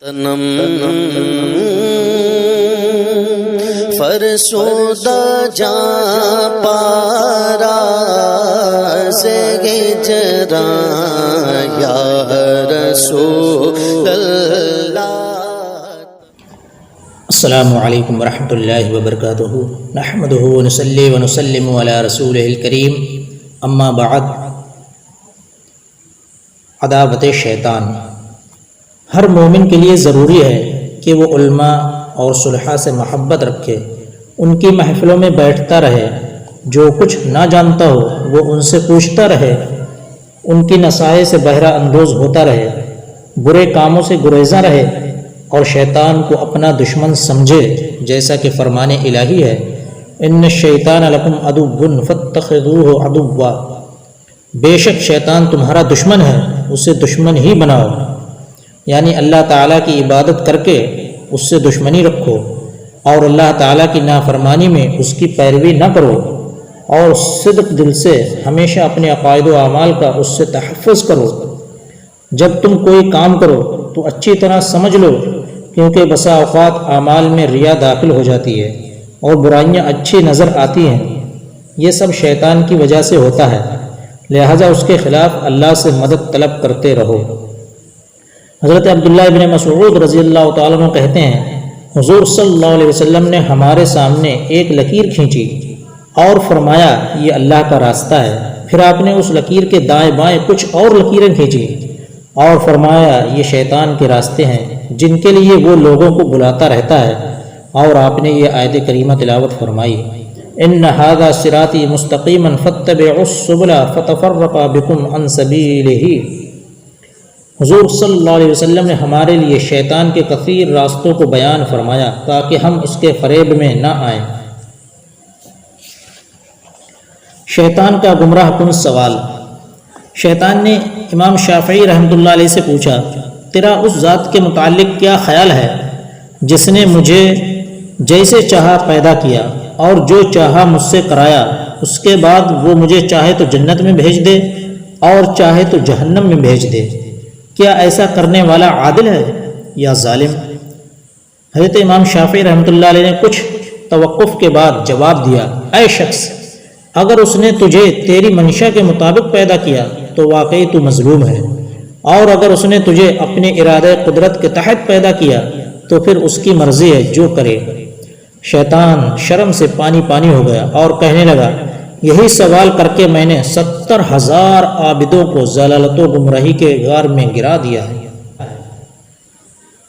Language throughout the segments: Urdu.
تنم فرسودہ جا پارا سے ہجراں یا رسول اللہ۔ السلام علیکم ورحمۃ اللہ وبرکاتہ، نحمدہ ونصلی ونسلم علی رسولہ الکریم، اما بعد۔ عداوت شیطان۔ ہر مومن کے لیے ضروری ہے کہ وہ علماء اور صلحاء سے محبت رکھے، ان کی محفلوں میں بیٹھتا رہے، جو کچھ نہ جانتا ہو وہ ان سے پوچھتا رہے، ان کی نصائح سے بہرہ اندوز ہوتا رہے، برے کاموں سے گریزاں رہے اور شیطان کو اپنا دشمن سمجھے، جیسا کہ فرمان الہی ہے، ان الشیطان لکم عدو فاتخذوہ عدوا۔ بے شک شیطان تمہارا دشمن ہے، اسے دشمن ہی بناؤ، یعنی اللہ تعالیٰ کی عبادت کر کے اس سے دشمنی رکھو اور اللہ تعالیٰ کی نافرمانی میں اس کی پیروی نہ کرو، اور صدق دل سے ہمیشہ اپنے عقائد و اعمال کا اس سے تحفظ کرو۔ جب تم کوئی کام کرو تو اچھی طرح سمجھ لو، کیونکہ بسا اوقات اعمال میں ریا داخل ہو جاتی ہے اور برائیاں اچھی نظر آتی ہیں، یہ سب شیطان کی وجہ سے ہوتا ہے، لہذا اس کے خلاف اللہ سے مدد طلب کرتے رہو۔ حضرت عبداللہ ابن مسعود رضی اللہ تعالیٰ عنہ کہتے ہیں، حضور صلی اللہ علیہ وسلم نے ہمارے سامنے ایک لکیر کھینچی اور فرمایا یہ اللہ کا راستہ ہے، پھر آپ نے اس لکیر کے دائیں بائیں کچھ اور لکیریں کھینچی اور فرمایا یہ شیطان کے راستے ہیں جن کے لیے وہ لوگوں کو بلاتا رہتا ہے، اور آپ نے یہ آیت کریمہ تلاوت فرمائی، ان ھذا صراطی مستقیما فاتبعوا السبل فتفرق بکم عن سبیلہ۔ حضور صلی اللہ علیہ وسلم نے ہمارے لیے شیطان کے کثیر راستوں کو بیان فرمایا تاکہ ہم اس کے فریب میں نہ آئیں۔ شیطان کا گمراہ کن سوال۔ شیطان نے امام شافعی رحمۃ اللہ علیہ سے پوچھا، تیرا اس ذات کے متعلق کیا خیال ہے جس نے مجھے جیسے چاہا پیدا کیا اور جو چاہا مجھ سے کرایا، اس کے بعد وہ مجھے چاہے تو جنت میں بھیج دے اور چاہے تو جہنم میں بھیج دے، کیا ایسا کرنے والا عادل ہے یا ظالم؟ حضرت امام شافعی رحمۃ اللہ علیہ نے کچھ توقف کے بعد جواب دیا، اے شخص، اگر اس نے تجھے تیری منشا کے مطابق پیدا کیا تو واقعی تو مظلوم ہے، اور اگر اس نے تجھے اپنے ارادہ قدرت کے تحت پیدا کیا تو پھر اس کی مرضی ہے جو کرے۔ شیطان شرم سے پانی پانی ہو گیا اور کہنے لگا، یہی سوال کر کے میں نے 70,000 عابدوں کو ضلالت و گمراہی کے غار میں گرا دیا ہے۔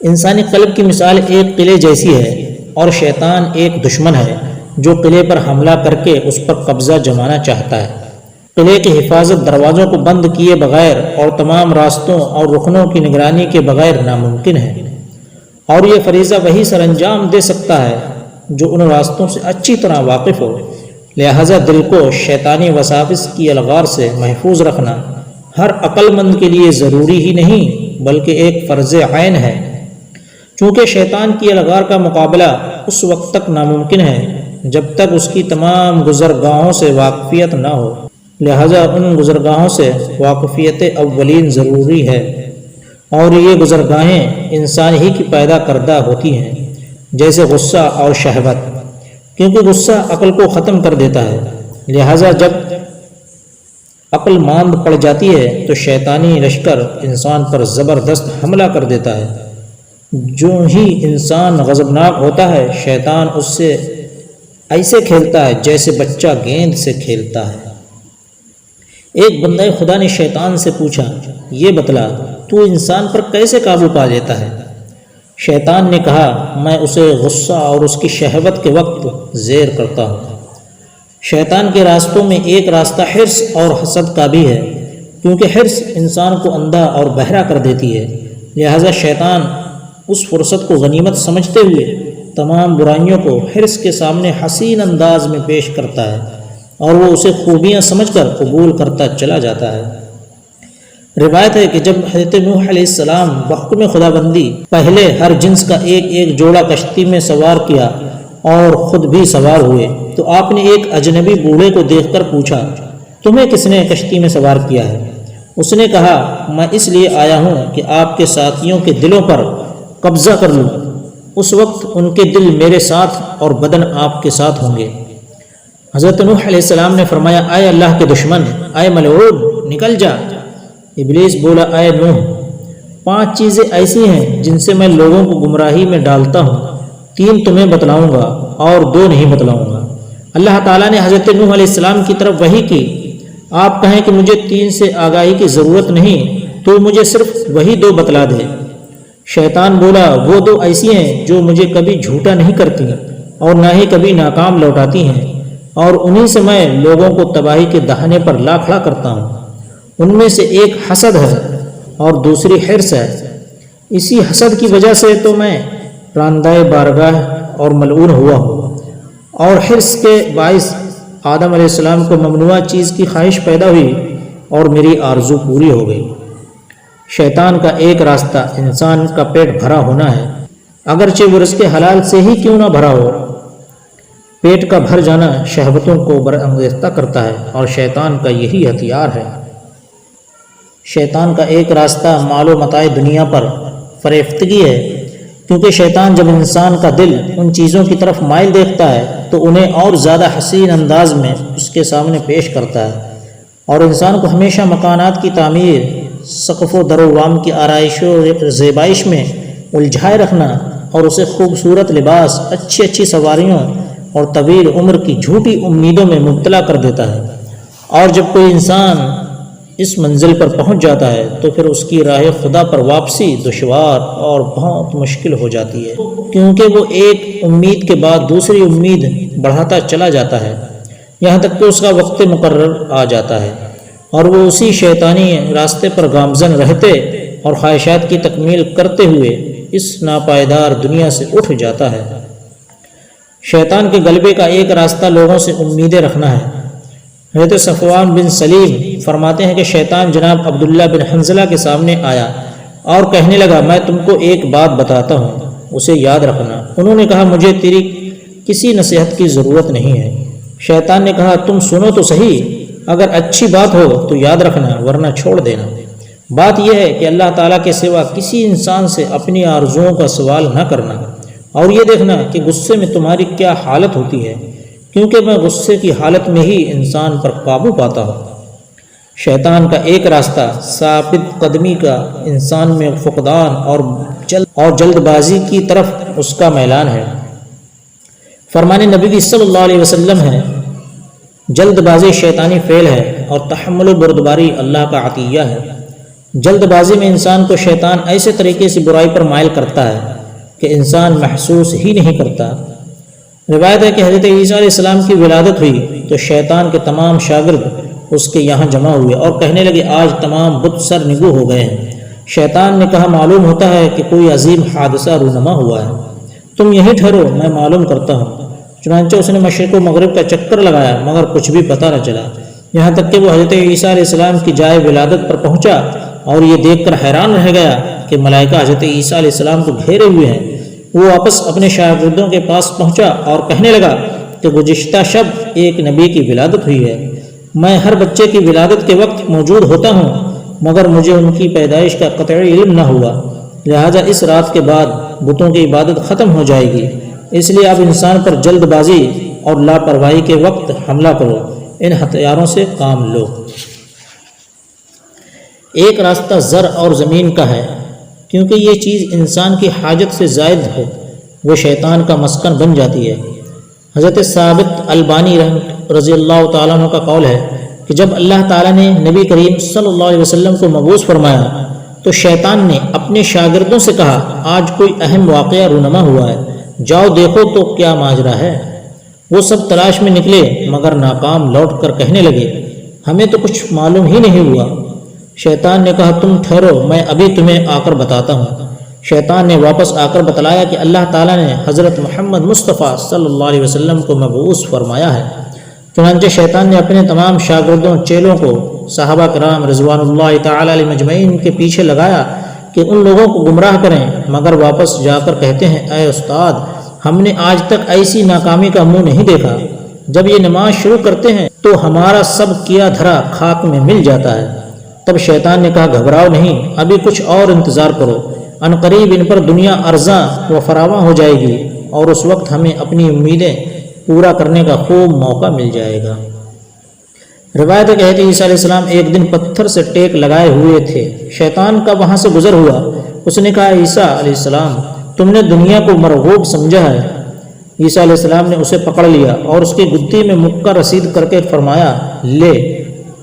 انسانی قلب کی مثال ایک قلعے جیسی ہے اور شیطان ایک دشمن ہے جو قلعے پر حملہ کر کے اس پر قبضہ جمانا چاہتا ہے۔ قلعے کی حفاظت دروازوں کو بند کیے بغیر اور تمام راستوں اور رکنوں کی نگرانی کے بغیر ناممکن ہے، اور یہ فریضہ وہی سر انجام دے سکتا ہے جو ان راستوں سے اچھی طرح واقف ہو، لہذا دل کو شیطانی وساوس کی الغار سے محفوظ رکھنا ہر عقل مند کے لیے ضروری ہی نہیں بلکہ ایک فرض عین ہے، چونکہ شیطان کی الغار کا مقابلہ اس وقت تک ناممکن ہے جب تک اس کی تمام گزرگاہوں سے واقفیت نہ ہو، لہذا ان گزرگاہوں سے واقفیت اولین ضروری ہے، اور یہ گزرگاہیں انسان ہی کی پیدا کردہ ہوتی ہیں، جیسے غصہ اور شہوت، کیونکہ غصہ عقل کو ختم کر دیتا ہے، لہذا جب عقل ماند پڑ جاتی ہے تو شیطانی لشکر انسان پر زبردست حملہ کر دیتا ہے۔ جو ہی انسان غضبناک ہوتا ہے شیطان اس سے ایسے کھیلتا ہے جیسے بچہ گیند سے کھیلتا ہے۔ ایک بندہ خدا نے شیطان سے پوچھا، یہ بتلا تو انسان پر کیسے قابو پا لیتا ہے؟ شیطان نے کہا، میں اسے غصہ اور اس کی شہوت کے وقت زیر کرتا ہوں۔ شیطان کے راستوں میں ایک راستہ حرص اور حسد کا بھی ہے، کیونکہ حرص انسان کو اندھا اور بہرا کر دیتی ہے، لہذا شیطان اس فرصت کو غنیمت سمجھتے ہوئے تمام برائیوں کو حرص کے سامنے حسین انداز میں پیش کرتا ہے اور وہ اسے خوبیاں سمجھ کر قبول کرتا چلا جاتا ہے۔ روایت ہے کہ جب حضرت نوح علیہ السلام بحکم خدا بندی پہلے ہر جنس کا ایک ایک جوڑا کشتی میں سوار کیا اور خود بھی سوار ہوئے تو آپ نے ایک اجنبی بوڑھے کو دیکھ کر پوچھا، تمہیں کس نے کشتی میں سوار کیا ہے؟ اس نے کہا، میں اس لیے آیا ہوں کہ آپ کے ساتھیوں کے دلوں پر قبضہ کر لوں، اس وقت ان کے دل میرے ساتھ اور بدن آپ کے ساتھ ہوں گے۔ حضرت نوح علیہ السلام نے فرمایا اے اللہ کے دشمن، اے ملعون، نکل جا۔ ابلیس بولا اے نوح، 5 چیزیں ایسی ہیں جن سے میں لوگوں کو گمراہی میں ڈالتا ہوں، 3 تمہیں بتلاؤں گا اور 2 نہیں بتلاؤں گا۔ اللہ تعالیٰ نے حضرت نوح علیہ السلام کی طرف وحی کی، آپ کہیں کہ مجھے 3 سے آگاہی کی ضرورت نہیں، تو مجھے صرف وہی 2 بتلا دے۔ شیطان بولا وہ 2 ایسی ہیں جو مجھے کبھی جھوٹا نہیں کرتی اور نہ ہی کبھی ناکام لوٹاتی ہیں، اور انہی سے میں لوگوں کو تباہی کے دہانے پر لا کھڑا کرتا ہوں۔ ان میں سے ایک حسد ہے اور دوسری حرص ہے۔ اسی حسد کی وجہ سے تو میں راندہ بارگاہ اور ملعون ہوا ہوں، اور حرص کے باعث آدم علیہ السلام کو ممنوع چیز کی خواہش پیدا ہوئی اور میری آرزو پوری ہو گئی۔ شیطان کا ایک راستہ انسان کا پیٹ بھرا ہونا ہے، اگرچہ وہ رزق حلال سے ہی کیوں نہ بھرا ہو۔ پیٹ کا بھر جانا شہوتوں کو برانگیختہ کرتا ہے اور شیطان کا یہی ہتھیار ہے۔ شیطان کا ایک راستہ مال و متاع دنیا پر فریفتگی ہے، کیونکہ شیطان جب انسان کا دل ان چیزوں کی طرف مائل دیکھتا ہے تو انہیں اور زیادہ حسین انداز میں اس کے سامنے پیش کرتا ہے، اور انسان کو ہمیشہ مکانات کی تعمیر، سقف و در و وام کی آرائش و زیبائش میں الجھائے رکھنا اور اسے خوبصورت لباس، اچھی سواریوں اور طویل عمر کی جھوٹی امیدوں میں مبتلا کر دیتا ہے۔ اور جب کوئی انسان اس منزل پر پہنچ جاتا ہے تو پھر اس کی راہ خدا پر واپسی دشوار اور بہت مشکل ہو جاتی ہے، کیونکہ وہ ایک امید کے بعد دوسری امید بڑھاتا چلا جاتا ہے، یہاں تک کہ اس کا وقت مقرر آ جاتا ہے اور وہ اسی شیطانی راستے پر گامزن رہتے اور خواہشات کی تکمیل کرتے ہوئے اس ناپائیدار دنیا سے اٹھ جاتا ہے۔ شیطان کے غلبے کا ایک راستہ لوگوں سے امیدیں رکھنا ہے۔ حضرت صفوان بن سلیم فرماتے ہیں کہ شیطان جناب عبداللہ بن حنظلہ کے سامنے آیا اور کہنے لگا میں تم کو ایک بات بتاتا ہوں، اسے یاد رکھنا۔ انہوں نے کہا مجھے تیری کسی نصیحت کی ضرورت نہیں ہے۔ شیطان نے کہا تم سنو تو صحیح، اگر اچھی بات ہو تو یاد رکھنا ورنہ چھوڑ دینا۔ بات یہ ہے کہ اللہ تعالیٰ کے سوا کسی انسان سے اپنی آرزوؤں کا سوال نہ کرنا، اور یہ دیکھنا کہ غصے میں تمہاری کیا حالت ہوتی ہے، کیونکہ میں غصے کی حالت میں ہی انسان پر قابو پاتا ہوں۔ شیطان کا ایک راستہ ثابت قدمی کا، انسان میں فقدان اور جلد بازی کی طرف اس کا میلان ہے۔ فرمان نبی صلی اللہ علیہ وسلم ہے جلد بازی شیطانی فعل ہے اور تحمل و بردباری اللہ کا عطیہ ہے۔ جلد بازی میں انسان کو شیطان ایسے طریقے سے برائی پر مائل کرتا ہے کہ انسان محسوس ہی نہیں کرتا۔ روایت ہے کہ حضرت عیسیٰ علیہ السلام کی ولادت ہوئی تو شیطان کے تمام شاگرد اس کے یہاں جمع ہوئے اور کہنے لگے آج تمام بت سر نگو ہو گئے ہیں۔ شیطان نے کہا معلوم ہوتا ہے کہ کوئی عظیم حادثہ رونما ہوا ہے، تم یہیں ٹھہرو میں معلوم کرتا ہوں۔ چنانچہ اس نے مشرق و مغرب کا چکر لگایا مگر کچھ بھی پتہ نہ چلا، یہاں تک کہ وہ حضرت عیسیٰ علیہ السلام کی جائے ولادت پر پہنچا اور یہ دیکھ کر حیران رہ گیا کہ ملائکہ حضرت عیسیٰ علیہ السلام کو گھیرے ہوئے ہیں۔ وہ واپس اپنے شاگردوں کے پاس پہنچا اور کہنے لگا کہ گزشتہ شب ایک نبی کی ولادت ہوئی ہے، میں ہر بچے کی ولادت کے وقت موجود ہوتا ہوں مگر مجھے ان کی پیدائش کا قطعی علم نہ ہوا، لہٰذا اس رات کے بعد بتوں کی عبادت ختم ہو جائے گی، اس لیے اب انسان پر جلد بازی اور لاپرواہی کے وقت حملہ کرو، ان ہتھیاروں سے کام لو۔ ایک راستہ زر اور زمین کا ہے، کیونکہ یہ چیز انسان کی حاجت سے زائد ہو وہ شیطان کا مسکن بن جاتی ہے۔ حضرت ثابت البانی رضی اللہ تعالیٰ عنہ کا قول ہے کہ جب اللہ تعالیٰ نے نبی کریم صلی اللہ علیہ وسلم کو مبعوث فرمایا تو شیطان نے اپنے شاگردوں سے کہا آج کوئی اہم واقعہ رونما ہوا ہے، جاؤ دیکھو تو کیا ماجرا ہے۔ وہ سب تلاش میں نکلے مگر ناکام لوٹ کر کہنے لگے ہمیں تو کچھ معلوم ہی نہیں ہوا۔ شیطان نے کہا تم ٹھہرو میں ابھی تمہیں آ کر بتاتا ہوں۔ شیطان نے واپس آ کر بتلایا کہ اللہ تعالیٰ نے حضرت محمد مصطفیٰ صلی اللہ علیہ وسلم کو مبعوث فرمایا ہے۔ چنانچہ شیطان نے اپنے تمام شاگردوں چیلوں کو صحابہ کرام رضوان اللہ تعالی علیہ مجمعین کے پیچھے لگایا کہ ان لوگوں کو گمراہ کریں، مگر واپس جا کر کہتے ہیں اے استاد ہم نے آج تک ایسی ناکامی کا منہ نہیں دیکھا، جب یہ نماز شروع کرتے ہیں تو ہمارا سب کیا دھرا خاک میں مل جاتا ہے۔ تب شیطان نے کہا گھبراؤ نہیں، ابھی کچھ اور انتظار کرو، عنقریب ان پر دنیا ارزاں و فراواں ہو جائے گی اور اس وقت ہمیں اپنی امیدیں پورا کرنے کا خوب موقع مل جائے گا۔ روایت کہتی ہے عیسیٰ علیہ السلام ایک دن پتھر سے ٹیک لگائے ہوئے تھے، شیطان کا وہاں سے گزر ہوا۔ اس نے کہا عیسیٰ علیہ السلام تم نے دنیا کو مرغوب سمجھا ہے۔ عیسیٰ علیہ السلام نے اسے پکڑ لیا اور اس کی گدی میں مکہ رسید کر کے فرمایا لے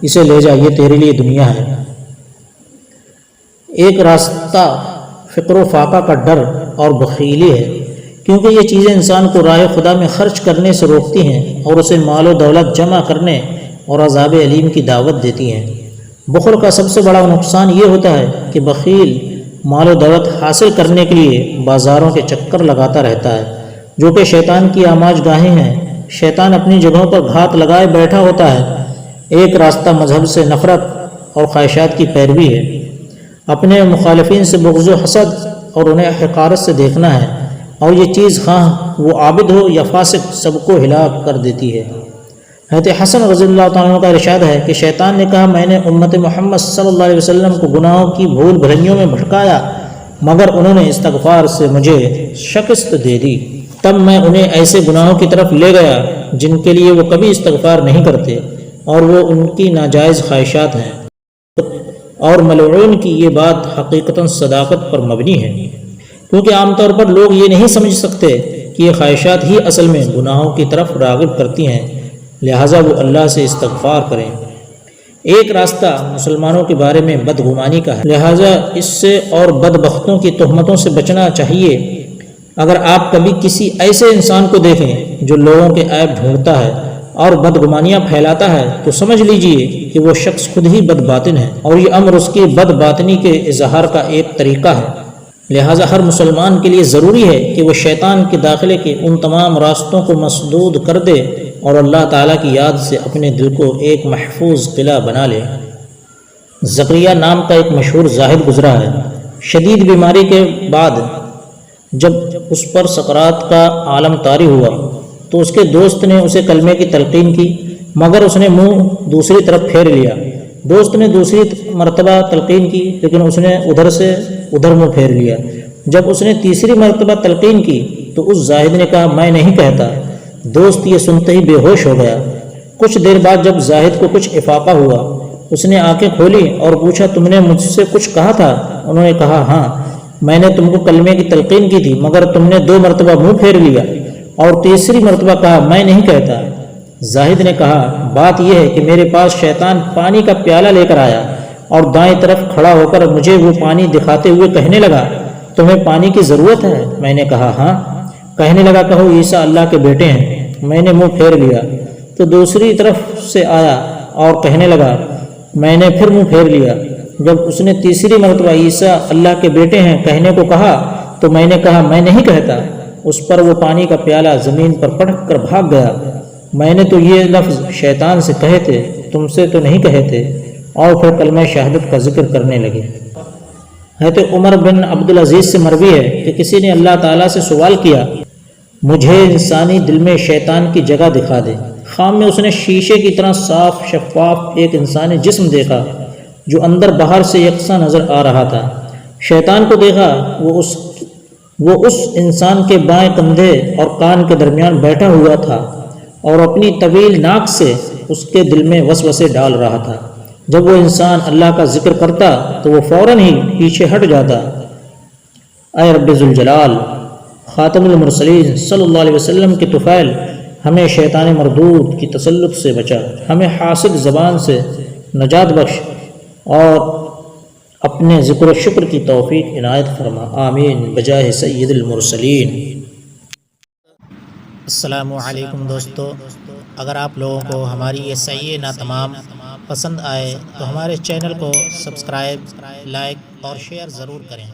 اسے لے جا، یہ تیرے لیے دنیا ہے۔ ایک راستہ فقر و فاقہ کا ڈر اور بخیلی ہے، کیونکہ یہ چیزیں انسان کو راہ خدا میں خرچ کرنے سے روکتی ہیں اور اسے مال و دولت جمع کرنے اور عذاب علیم کی دعوت دیتی ہیں۔ بخل کا سب سے بڑا نقصان یہ ہوتا ہے کہ بخیل مال و دولت حاصل کرنے کے لیے بازاروں کے چکر لگاتا رہتا ہے، جو کہ شیطان کی آماج گاہیں ہیں۔ شیطان اپنی جگہوں پر گھات لگائے بیٹھا ہوتا ہے۔ ایک راستہ مذہب سے نفرت اور خواہشات کی پیروی ہے، اپنے مخالفین سے بغض و حسد اور انہیں حقارت سے دیکھنا ہے، اور یہ چیز خواہ وہ عابد ہو یا فاسق سب کو ہلاک کر دیتی ہے۔ حضرت حسن رضی اللہ تعالیٰ عنہ کا ارشاد ہے کہ شیطان نے کہا میں نے امت محمد صلی اللہ علیہ وسلم کو گناہوں کی بھول بھلائیوں میں بھٹکایا مگر انہوں نے استغفار سے مجھے شکست دے دی۔ تب میں انہیں ایسے گناہوں کی طرف لے گیا جن کے لیے وہ کبھی استغفار نہیں کرتے اور وہ ان کی ناجائز خواہشات ہیں، اور ملعون کی یہ بات حقیقتاً صداقت پر مبنی ہے، کیونکہ عام طور پر لوگ یہ نہیں سمجھ سکتے کہ یہ خواہشات ہی اصل میں گناہوں کی طرف راغب کرتی ہیں، لہٰذا وہ اللہ سے استغفار کریں۔ ایک راستہ مسلمانوں کے بارے میں بدگمانی کا ہے، لہٰذا اس سے اور بدبختوں کی تہمتوں سے بچنا چاہیے۔ اگر آپ کبھی کسی ایسے انسان کو دیکھیں جو لوگوں کے عیب ڈھونڈتا ہے اور بدگمانیاں پھیلاتا ہے تو سمجھ لیجئے کہ وہ شخص خود ہی بد باطن ہے، اور یہ امر اس کی بد باطنی کے اظہار کا ایک طریقہ ہے۔ لہٰذا ہر مسلمان کے لیے ضروری ہے کہ وہ شیطان کے داخلے کے ان تمام راستوں کو مسدود کر دے اور اللہ تعالیٰ کی یاد سے اپنے دل کو ایک محفوظ قلعہ بنا لے۔ زکریا نام کا ایک مشہور زاہد گزرا ہے۔ شدید بیماری کے بعد جب اس پر سکرات کا عالم طاری ہوا تو اس کے دوست نے اسے کلمے کی تلقین کی، مگر اس نے منہ دوسری طرف پھیر لیا۔ دوست نے دوسری مرتبہ تلقین کی لیکن اس نے ادھر سے ادھر منہ پھیر لیا۔ جب اس نے تیسری مرتبہ تلقین کی تو اس زاہد نے کہا میں نہیں کہتا۔ دوست یہ سنتے ہی بے ہوش ہو گیا۔ کچھ دیر بعد جب زاہد کو کچھ افاقہ ہوا اس نے آنکھیں کھولی اور پوچھا تم نے مجھ سے کچھ کہا تھا؟ انہوں نے کہا ہاں، میں نے تم کو کلمے کی تلقین کی تھی مگر تم نے 2 مرتبہ منہ پھیر لیا اور تیسری مرتبہ کہا میں نہیں کہتا۔ زاہد نے کہا بات یہ ہے کہ میرے پاس شیطان پانی کا پیالہ لے کر آیا اور دائیں طرف کھڑا ہو کر مجھے وہ پانی دکھاتے ہوئے کہنے لگا تمہیں پانی کی ضرورت ہے؟ میں نے کہا ہاں۔ کہنے لگا کہو عیسیٰ اللہ کے بیٹے ہیں۔ میں نے منہ پھیر لیا۔ تو دوسری طرف سے آیا اور کہنے لگا، میں نے پھر منہ پھیر لیا۔ جب اس نے تیسری مرتبہ عیسیٰ اللہ کے بیٹے ہیں کہنے کو کہا تو میں نے کہا میں نہیں کہتا۔ اس پر وہ پانی کا پیالہ زمین پر پٹک کر بھاگ گیا۔ میں نے تو یہ لفظ شیطان سے کہے تھے، تم سے تو نہیں کہے تھے، اور پھر کلمہ شہادت کا ذکر کرنے لگے۔ حضرت عمر بن عبدالعزیز سے مروی ہے کہ کسی نے اللہ تعالیٰ سے سوال کیا مجھے انسانی دل میں شیطان کی جگہ دکھا دے۔ خواب میں اس نے شیشے کی طرح صاف شفاف ایک انسانی جسم دیکھا جو اندر باہر سے یکساں نظر آ رہا تھا۔ شیطان کو دیکھا وہ اس انسان کے بائیں کندھے اور کان کے درمیان بیٹھا ہوا تھا اور اپنی طویل ناک سے اس کے دل میں وسوسے ڈال رہا تھا۔ جب وہ انسان اللہ کا ذکر کرتا تو وہ فوراً ہی پیچھے ہٹ جاتا۔ اے رب ذوالجلال، خاتم المرسلین صلی اللہ علیہ وسلم کے طفیل، ہمیں شیطان مردود کی تسلط سے بچا، ہمیں حاسد زبان سے نجات بخش اور اپنے ذکر و شکر کی توفیق عنایت فرما، آمین بجاہ سید المرسلین۔ السلام علیکم دوستو، اگر آپ لوگوں کو ہماری یہ صحیح ناتمام پسند آئے تو ہمارے چینل کو سبسکرائب، لائک اور شیئر ضرور کریں۔